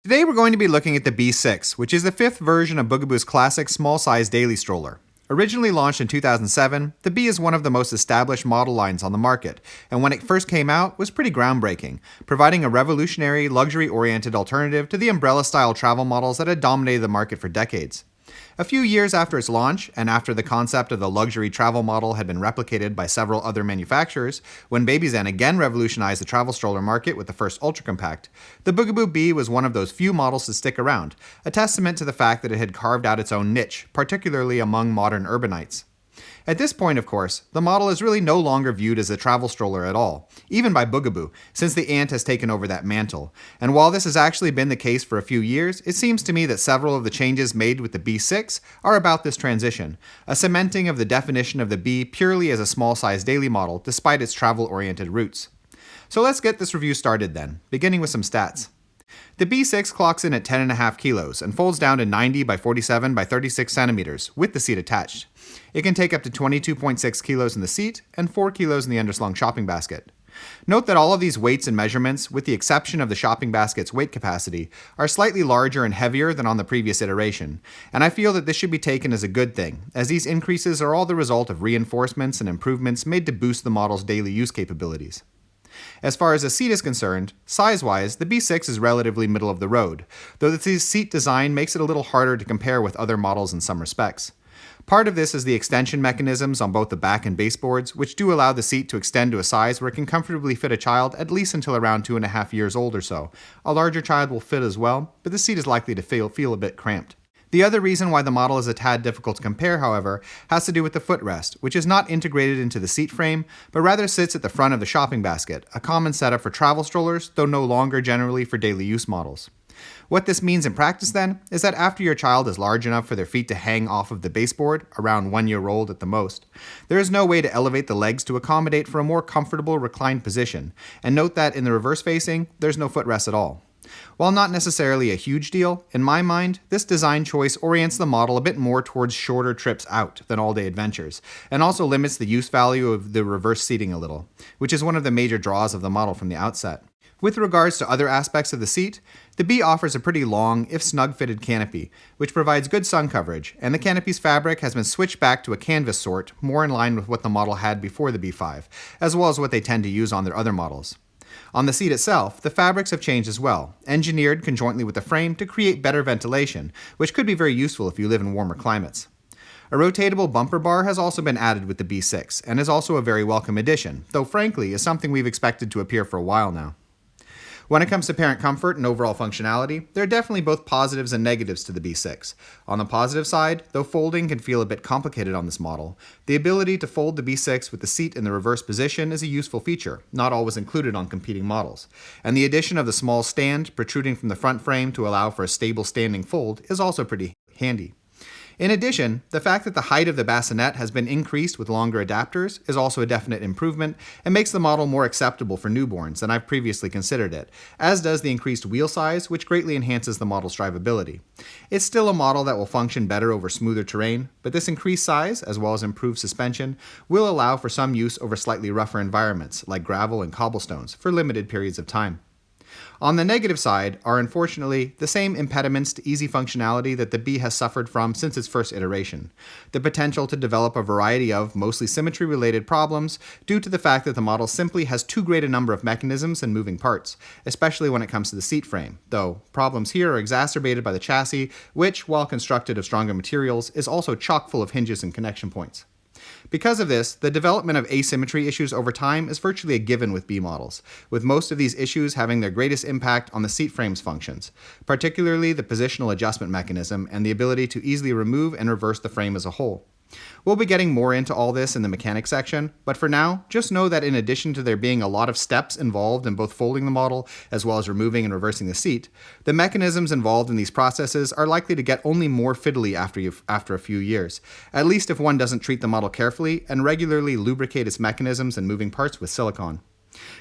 Today we're going to be looking at the B6, which is the fifth version of Bugaboo's classic small-size daily stroller. Originally launched in 2007, the B is one of the most established model lines on the market, and when it first came out was pretty groundbreaking, providing a revolutionary, luxury-oriented alternative to the umbrella-style travel models that had dominated the market for decades. A few years after its launch, and after the concept of the luxury travel model had been replicated by several other manufacturers, when Babyzen again revolutionized the travel stroller market with the first ultra compact, the Bugaboo Bee was one of those few models to stick around, a testament to the fact that it had carved out its own niche, particularly among modern urbanites. At this point, of course, the model is really no longer viewed as a travel stroller at all, even by Bugaboo, since the Ant has taken over that mantle. And while this has actually been the case for a few years, it seems to me that several of the changes made with the B6 are about this transition, a cementing of the definition of the B purely as a small-size daily model, despite its travel-oriented roots. So let's get this review started then, beginning with some stats. The B6 clocks in at 10.5 kilos and folds down to 90 by 47 by 36 centimeters with the seat attached. It can take up to 22.6 kilos in the seat and 4 kilos in the underslung shopping basket. Note that all of these weights and measurements, with the exception of the shopping basket's weight capacity, are slightly larger and heavier than on the previous iteration, and I feel that this should be taken as a good thing, as these increases are all the result of reinforcements and improvements made to boost the model's daily use capabilities. As far as the seat is concerned, size-wise, the B6 is relatively middle of the road, though the seat design makes it a little harder to compare with other models in some respects. Part of this is the extension mechanisms on both the back and baseboards, which do allow the seat to extend to a size where it can comfortably fit a child at least until around 2.5 years old or so. A larger child will fit as well, but the seat is likely to feel a bit cramped. The other reason why the model is a tad difficult to compare, however, has to do with the footrest, which is not integrated into the seat frame, but rather sits at the front of the shopping basket, a common setup for travel strollers, though no longer generally for daily use models. What this means in practice then, is that after your child is large enough for their feet to hang off of the baseboard, around 1 year old at the most, there is no way to elevate the legs to accommodate for a more comfortable reclined position, and note that in the reverse facing, there's no footrest at all. While not necessarily a huge deal, in my mind, this design choice orients the model a bit more towards shorter trips out than all-day adventures, and also limits the use value of the reverse seating a little, which is one of the major draws of the model from the outset. With regards to other aspects of the seat, the B offers a pretty long, if snug-fitted canopy, which provides good sun coverage, and the canopy's fabric has been switched back to a canvas sort, more in line with what the model had before the B5, as well as what they tend to use on their other models. On the seat itself, the fabrics have changed as well, engineered conjointly with the frame to create better ventilation, which could be very useful if you live in warmer climates. A rotatable bumper bar has also been added with the B6, and is also a very welcome addition, though frankly is something we've expected to appear for a while now. When it comes to parent comfort and overall functionality, there are definitely both positives and negatives to the B6. On the positive side, though folding can feel a bit complicated on this model, the ability to fold the B6 with the seat in the reverse position is a useful feature, not always included on competing models. And the addition of the small stand protruding from the front frame to allow for a stable standing fold is also pretty handy. In addition, the fact that the height of the bassinet has been increased with longer adapters is also a definite improvement and makes the model more acceptable for newborns than I've previously considered it, as does the increased wheel size, which greatly enhances the model's drivability. It's still a model that will function better over smoother terrain, but this increased size, as well as improved suspension, will allow for some use over slightly rougher environments, like gravel and cobblestones, for limited periods of time. On the negative side are unfortunately the same impediments to easy functionality that the B has suffered from since its first iteration. The potential to develop a variety of mostly symmetry-related problems due to the fact that the model simply has too great a number of mechanisms and moving parts, especially when it comes to the seat frame, though problems here are exacerbated by the chassis, which, while constructed of stronger materials, is also chock full of hinges and connection points. Because of this, the development of asymmetry issues over time is virtually a given with B models, with most of these issues having their greatest impact on the seat frame's functions, particularly the positional adjustment mechanism and the ability to easily remove and reverse the frame as a whole. We'll be getting more into all this in the mechanics section, but for now, just know that in addition to there being a lot of steps involved in both folding the model as well as removing and reversing the seat, the mechanisms involved in these processes are likely to get only more fiddly after a few years, at least if one doesn't treat the model carefully and regularly lubricate its mechanisms and moving parts with silicone.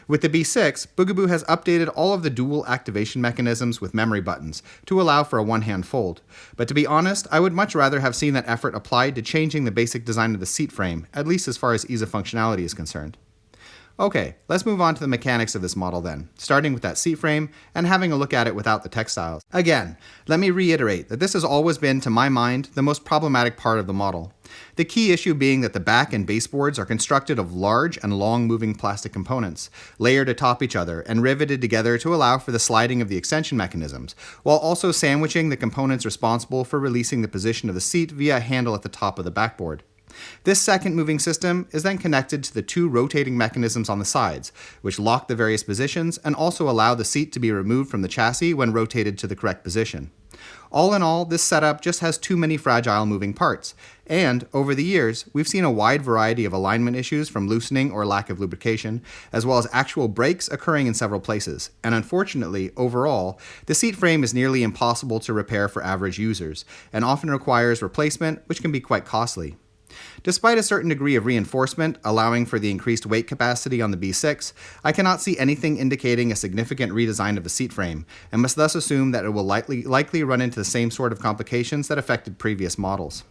With the B6, Bugaboo has updated all of the dual activation mechanisms with memory buttons to allow for a one-hand fold, but to be honest, I would much rather have seen that effort applied to changing the basic design of the seat frame, at least as far as ease of functionality is concerned. Okay, let's move on to the mechanics of this model then, starting with that seat frame and having a look at it without the textiles. Again, let me reiterate that this has always been, to my mind, the most problematic part of the model. The key issue being that the back and baseboards are constructed of large and long-moving plastic components, layered atop each other and riveted together to allow for the sliding of the extension mechanisms, while also sandwiching the components responsible for releasing the position of the seat via a handle at the top of the backboard. This second moving system is then connected to the two rotating mechanisms on the sides, which lock the various positions and also allow the seat to be removed from the chassis when rotated to the correct position. All in all, this setup just has too many fragile moving parts, and over the years, we've seen a wide variety of alignment issues from loosening or lack of lubrication, as well as actual breaks occurring in several places. And unfortunately, overall, the seat frame is nearly impossible to repair for average users, and often requires replacement, which can be quite costly. Despite a certain degree of reinforcement, allowing for the increased weight capacity on the B6, I cannot see anything indicating a significant redesign of the seat frame, and must thus assume that it will likely run into the same sort of complications that affected previous models.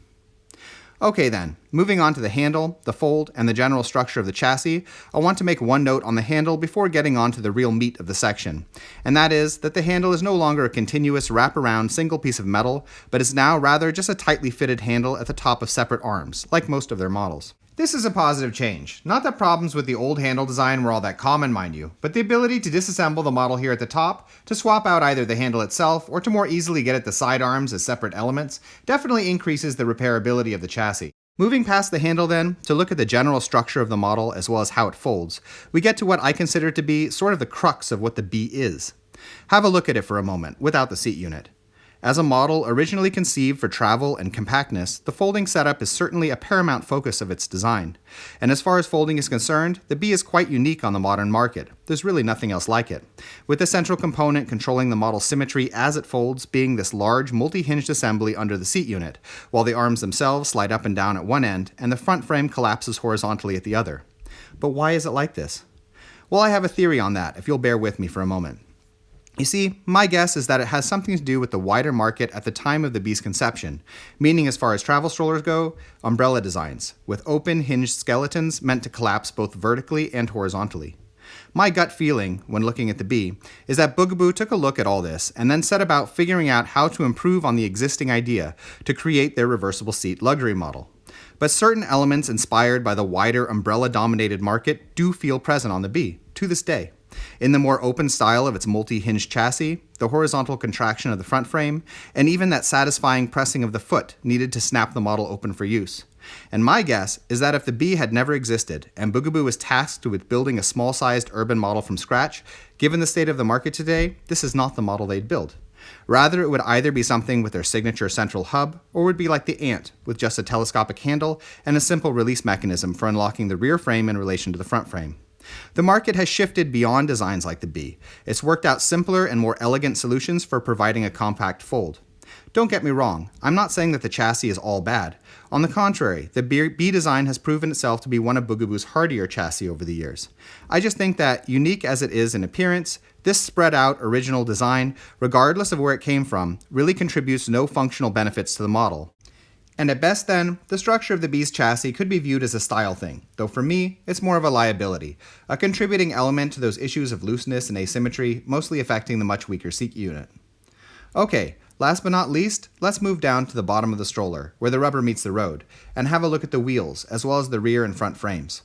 Okay then, moving on to the handle, the fold, and the general structure of the chassis, I want to make one note on the handle before getting on to the real meat of the section, and that is that the handle is no longer a continuous wraparound single piece of metal, but is now rather just a tightly fitted handle at the top of separate arms, like most of their models. This is a positive change. Not that problems with the old handle design were all that common, mind you, but the ability to disassemble the model here at the top, to swap out either the handle itself or to more easily get at the side arms as separate elements, definitely increases the repairability of the chassis. Moving past the handle then, to look at the general structure of the model as well as how it folds, we get to what I consider to be sort of the crux of what the B is. Have a look at it for a moment, without the seat unit. As a model originally conceived for travel and compactness, the folding setup is certainly a paramount focus of its design. And as far as folding is concerned, the B is quite unique on the modern market. There's really nothing else like it, with the central component controlling the model's symmetry as it folds being this large multi-hinged assembly under the seat unit, while the arms themselves slide up and down at one end and the front frame collapses horizontally at the other. But why is it like this? Well, I have a theory on that, if you'll bear with me for a moment. You see, my guess is that it has something to do with the wider market at the time of the B's conception, meaning as far as travel strollers go, umbrella designs, with open hinged skeletons meant to collapse both vertically and horizontally. My gut feeling, when looking at the B, is that Bugaboo took a look at all this and then set about figuring out how to improve on the existing idea to create their reversible seat luxury model. But certain elements inspired by the wider umbrella-dominated market do feel present on the B, to this day. In the more open style of its multi-hinged chassis, the horizontal contraction of the front frame, and even that satisfying pressing of the foot needed to snap the model open for use. And my guess is that if the B had never existed, and Bugaboo was tasked with building a small-sized urban model from scratch, given the state of the market today, this is not the model they'd build. Rather, it would either be something with their signature central hub, or would be like the Ant, with just a telescopic handle and a simple release mechanism for unlocking the rear frame in relation to the front frame. The market has shifted beyond designs like the B. It's worked out simpler and more elegant solutions for providing a compact fold. Don't get me wrong, I'm not saying that the chassis is all bad. On the contrary, the B design has proven itself to be one of Bugaboo's hardier chassis over the years. I just think that, unique as it is in appearance, this spread out original design, regardless of where it came from, really contributes no functional benefits to the model. And at best then, the structure of the B's chassis could be viewed as a style thing, though for me, it's more of a liability, a contributing element to those issues of looseness and asymmetry, mostly affecting the much weaker seat unit. Okay, last but not least, let's move down to the bottom of the stroller, where the rubber meets the road, and have a look at the wheels, as well as the rear and front frames.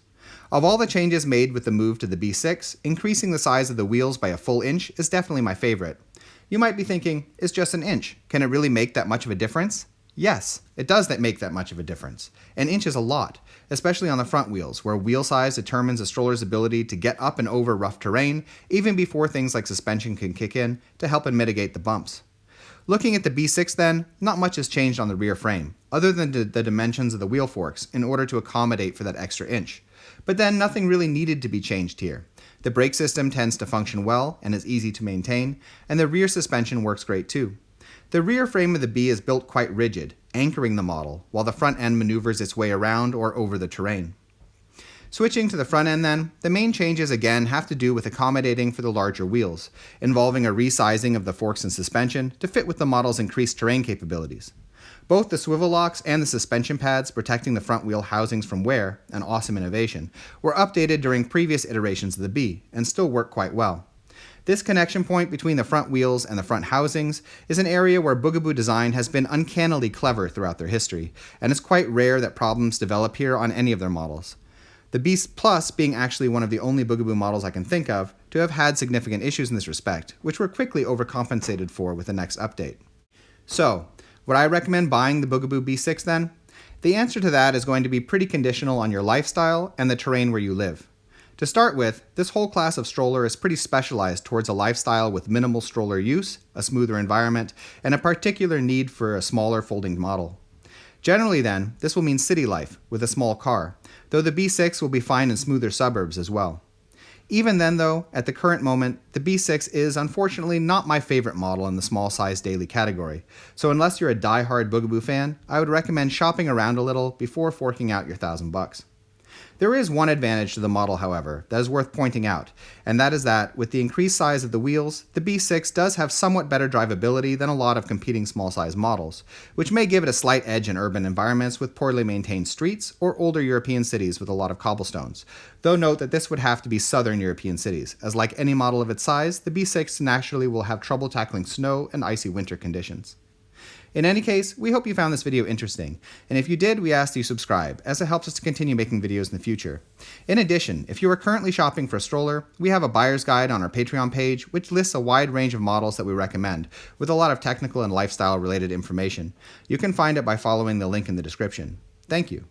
Of all the changes made with the move to the B6, increasing the size of the wheels by a full inch is definitely my favorite. You might be thinking, it's just an inch, can it really make that much of a difference? Yes, it does make that much of a difference. An inch is a lot, especially on the front wheels, where wheel size determines a stroller's ability to get up and over rough terrain, even before things like suspension can kick in to help and mitigate the bumps. Looking at the B6 then, not much has changed on the rear frame, other than the dimensions of the wheel forks in order to accommodate for that extra inch. But then nothing really needed to be changed here. The brake system tends to function well and is easy to maintain, and the rear suspension works great too. The rear frame of the B is built quite rigid, anchoring the model, while the front end maneuvers its way around or over the terrain. Switching to the front end then, the main changes again have to do with accommodating for the larger wheels, involving a resizing of the forks and suspension to fit with the model's increased terrain capabilities. Both the swivel locks and the suspension pads protecting the front wheel housings from wear, an awesome innovation, were updated during previous iterations of the Bee and still work quite well. This connection point between the front wheels and the front housings is an area where Bugaboo design has been uncannily clever throughout their history, and it's quite rare that problems develop here on any of their models. The Bee Plus being actually one of the only Bugaboo models I can think of to have had significant issues in this respect, which were quickly overcompensated for with the next update. So, would I recommend buying the Bugaboo Bee6 then? The answer to that is going to be pretty conditional on your lifestyle and the terrain where you live. To start with, this whole class of stroller is pretty specialized towards a lifestyle with minimal stroller use, a smoother environment, and a particular need for a smaller folding model. Generally then, this will mean city life with a small car, though the Bee6 will be fine in smoother suburbs as well. Even then though, at the current moment, the Bee6 is unfortunately not my favorite model in the small size daily category, so unless you're a die-hard Bugaboo fan, I would recommend shopping around a little before forking out your $1,000. There is one advantage to the model, however, that is worth pointing out, and that is that, with the increased size of the wheels, the Bee6 does have somewhat better drivability than a lot of competing small-size models, which may give it a slight edge in urban environments with poorly maintained streets or older European cities with a lot of cobblestones, though note that this would have to be southern European cities, as like any model of its size, the Bee6 naturally will have trouble tackling snow and icy winter conditions. In any case, we hope you found this video interesting, and if you did, we ask that you subscribe, as it helps us to continue making videos in the future. In addition, if you are currently shopping for a stroller, we have a buyer's guide on our Patreon page, which lists a wide range of models that we recommend, with a lot of technical and lifestyle related information. You can find it by following the link in the description. Thank you.